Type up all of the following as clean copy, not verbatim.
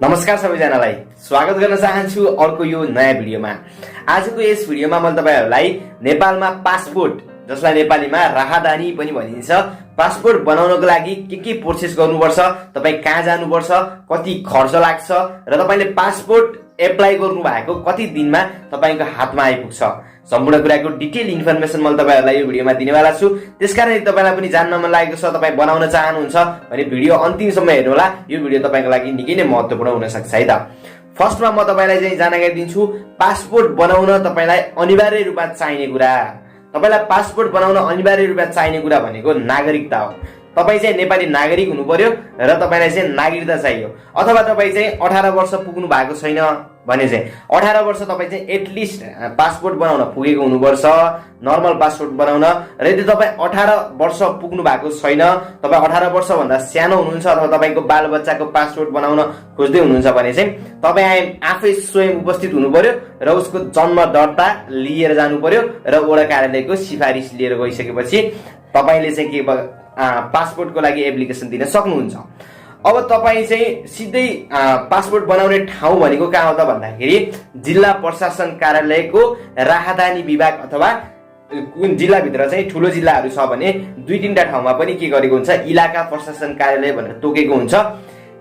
नमस्कार सबैजनालाई स्वागत गर्न चाहन्छु अर्को यो नयाँ भिडियोमा। आजको यस भिडियोमा मैले तपाईहरुलाई नेपालमा पासपोर्ट, जसलाई नेपालीमा राहदानी पनि भनिन्छ, पासपोर्ट बनाउनको लागि के प्रोसेस गर्नुपर्छ, तपाई कहाँ जानुपर्छ, कति खर्च लाग्छ र तपाईले पासपोर्ट एप्लाई गर्नु भएको कति दिनमा तपाईको हातमा आइपुग्छ, सम्पूर्ण कुराको डिटेल इन्फर्मेसन मैले तपाईहरुलाई यो भिडियोमा दिनेवाला छु। त्यसकारण तपाईलाई पनि जान्न मन लागेको छ, तपाई बनाउन चाहनुहुन्छ भने भिडियो अन्तिमसम्म हेर्नु होला। यो भिडियो तपाईको लागि निकै नै महत्त्वपूर्ण हुन सक्छ है त। फर्स्टमा म तपाईलाई चाहिँ जानकारी दिन्छु पासपोर्ट बनाउन तपाईलाई अनिवार्य रूपमा चाहिने कुरा। तपाईलाई पासपोर्ट बनाउन अनिवार्य रूपमा चाहिने कुरा भनेको नागरिकता हो। तपाई चाहिँ नेपाली नागरिक हुनु पर्यो र तपाईलाई चाहिँ नागरिकता चाहियो, अथवा तपाई चाहिँ 18 वर्ष पुग्नु भएको छैन भने चाहिँ 18 वर्ष तपाई चाहिँ एटलिस्ट पासपोर्ट बनाउन पुगेको हुनुपर्छ, नर्मल पासपोर्ट बनाउन। र यदि तपाई 18 वर्ष पुग्नु भएको छैन, तपाई 18 वर्ष भन्दा सानो हुनुहुन्छ अथवा तपाईको बालबच्चाको पासपोर्ट बनाउन खोज्दै हुनुहुन्छ भने चाहिँ तपाई आफै स्वयं उपस्थित हुनु पर्यो र उसको जन्म दर्ता लिएर जानु पर्यो र वडा कार्यालयको सिफारिस लिएर गइसकेपछि तपाईले चाहिँ के पासपोर्टको लागि एप्लिकेसन दिन सक्नुहुन्छ। अब तपाई चाहिँ सिधै पासपोर्ट बनाउने ठाउँ भनेको कहाँ हो त भन्दाखेरि जिल्ला प्रशासन कार्यालयको राहदानी विभाग, अथवा कुन जिल्लाभित्र चाहिँ ठुलो जिल्लाहरू छ भने 2-3टा ठाउँमा पनि के गरेको हुन्छ, इलाका प्रशासन कार्यालय भनेर तोकेको हुन्छ।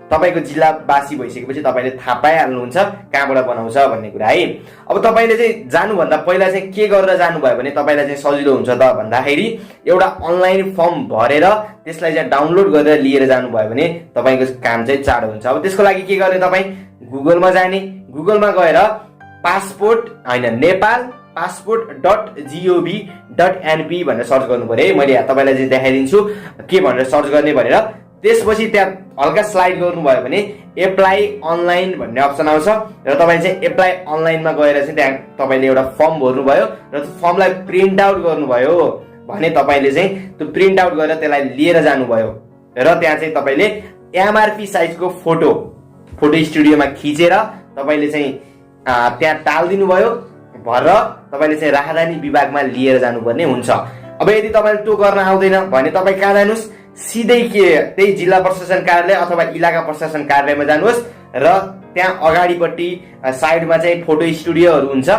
तपाईको जिल्लावासी भइसकेपछि तपाईले थाहा पाइहाल्नुहुन्छ कहाँबाट बनाउँछ भन्ने कुरा है। अब तपाईले चाहिँ जानुभन्दा पहिला चाहिँ के गरेर जानुभयो भने तपाईलाई चाहिँ सजिलो हुन्छ त भन्दाखेरि एउटा अनलाइन फर्म भरेर त्यसलाई चाहिँ डाउनलोड गरेर लिएर जानुभयो भने तपाईको काम चाहिँ चाँडो हुन्छ। अब त्यसको लागि के गर्ने, तपाई गुगलमा जाने, गुगलमा गएर पासपोर्ट हैन नेपाल passport.gov.np भनेर सर्च गर्नु पर्यो है। मैले तपाईलाई चाहिँ देखाइदिन्छु के भनेर सर्च गर्ने भनेर। त्यसपछि त्यहाँ हल्का स्लाइड गर्नुभयो भने एप्लाई अनलाइन भन्ने अप्सन आउँछ र तपाईले चाहिँ एप्लाई अनलाइनमा गएर चाहिँ त्यहाँ तपाईले एउटा फर्म भर्नुभयो र त्यो फर्मलाई प्रिन्ट आउट गर्नुभयो भने तपाईले चाहिँ त्यो प्रिन्ट आउट गरेर त्यसलाई लिएर जानुभयो र त्यहाँ चाहिँ तपाईले एमआरपी साइजको फोटो स्टुडियोमा खिचेर तपाईले चाहिँ त्यहाँ टाल्दिनु भयो भर तपाईले चाहिँ राहदानी विभागमा लिएर जानुपर्ने हुन्छ। अब यदि तपाईले त्यो गर्न आउँदैन भने तपाई कहाँ जानुस्, सिधै त्यही जिल्ला प्रशासन कार्यालय अथवा इलाका प्रशासन कार्यालयमा जानुहोस् र त्यहाँ अगाडिपट्टि साइडमा चाहिँ फोटो स्टुडियोहरू हुन्छ।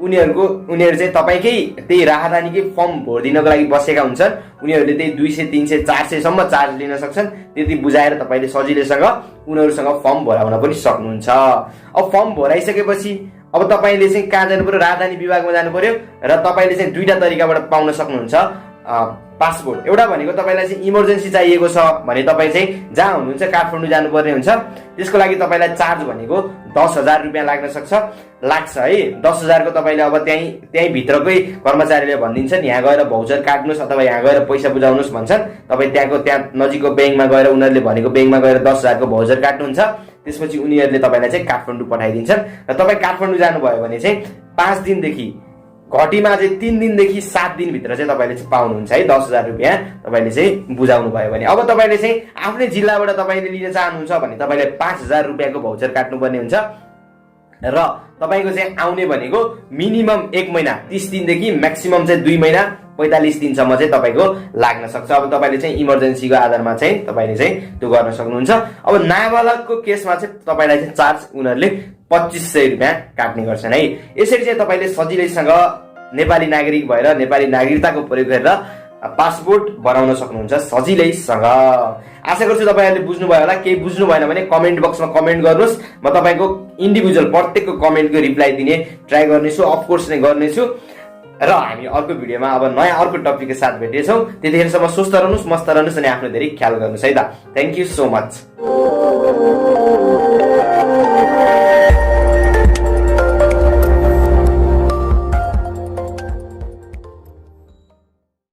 उनीहरू चाहिँ तपाईकै त्यही राहदानीकै फर्म भर्दिनको लागि बसेका हुन्छन्। उनीहरूले त्यही 200, 300, 400 सम्म चार्ज लिन सक्छन्। त्यति बुझाएर तपाईले सजिलैसँग उनीहरूसँग फर्म भराउन पनि सक्नुहुन्छ। अब फर्म भराइसकेपछि अब तपाईले चाहिँ कहाँ जानु पर्यो, राहदानी विभागमा जानु पर्यो र तपाईले चाहिँ 2टा तरिकाबाट पाउन सक्नुहुन्छ पासपोर्ट। एउटा भनेको तपाईलाई चाहिँ इमर्जेन्सी चाहिएको छ भने तपाई चाहिँ जहाँ हुनुहुन्छ काठमाडौँ जानुपर्ने हुन्छ। त्यसको लागि तपाईलाई चार्ज भनेको 10,000 रुपियाँ लाग्छ है। 10,000 को तपाईले अब त्यही भित्रकै कर्मचारीले भनिदिन्छन् यहाँ गएर भौचर काट्नुस् अथवा यहाँ गएर पैसा बुझाउनुस् भन्छन्। तपाई त्यहाँ नजिकको ब्याङ्कमा गएर उनीहरूले भनेको ब्याङ्कमा गएर 10,000 को भौचर काट्नुहुन्छ। त्यसपछि उनीहरूले तपाईलाई चाहिँ काठमाडौँ पठाइदिन्छन् र तपाई काठमाडौँ जानुभयो भने चाहिँ 5 दिनदेखि घटीमा चाहिँ 3 दिनदेखि 7 दिनभित्र चाहिँ तपाईले चाहिँ पाउनुहुन्छ है 10,000 रुपियाँ तपाईले चाहिँ बुझाउनु भयो भने। अब तपाईले चाहिँ आफ्नै जिल्लाबाट तपाईले लिन चाहनुहुन्छ भने तपाईले 5,000 रुपियाँको भौचर काट्नुपर्ने हुन्छ र तपाईको चाहिँ आउने भनेको मिनिमम 1 महिना 30 दिनदेखि म्याक्सिमम चाहिँ 2 महिना 45 दिनसम्म चाहिँ तपाईको लाग्न सक्छ। अब तपाईले चाहिँ इमर्जेन्सीको आधारमा चाहिँ तपाईले चाहिँ त्यो गर्न सक्नुहुन्छ। अब नाबालकको केसमा चाहिँ तपाईलाई चाहिँ चार्ज उनीहरूले 2500 रुपियाँ काट्ने गर्छन् है। यसरी चाहिँ तपाईले सजिलैसँग नेपाली नागरिक भएर नेपाली नागरिकताको प्रयोग गरेर पासपोर्ट बनाउन सक्नुहुन्छ सजिलैसँग। आशा गर्छु तपाईहरुले बुझ्नुभयो होला। केही बुझ्नु भएन भने कमेन्ट बक्समा कमेन्ट गर्नुस्, म तपाईको इन्डिभिजुअल प्रत्येकको कमेन्टको रिप्लाई दिने ट्राई गर्नेछु, अफकोर्स नै गर्नेछु। र हामी अर्को भिडियोमा अब नयाँ अर्को टपिकको साथ भेट्नेछौँ। त्यतिखेरसम्म स्वस्थ रहनुस्, मस्त रहनुस् अनि आफ्नो धेरै ख्याल गर्नुस् है त। Thank you so much.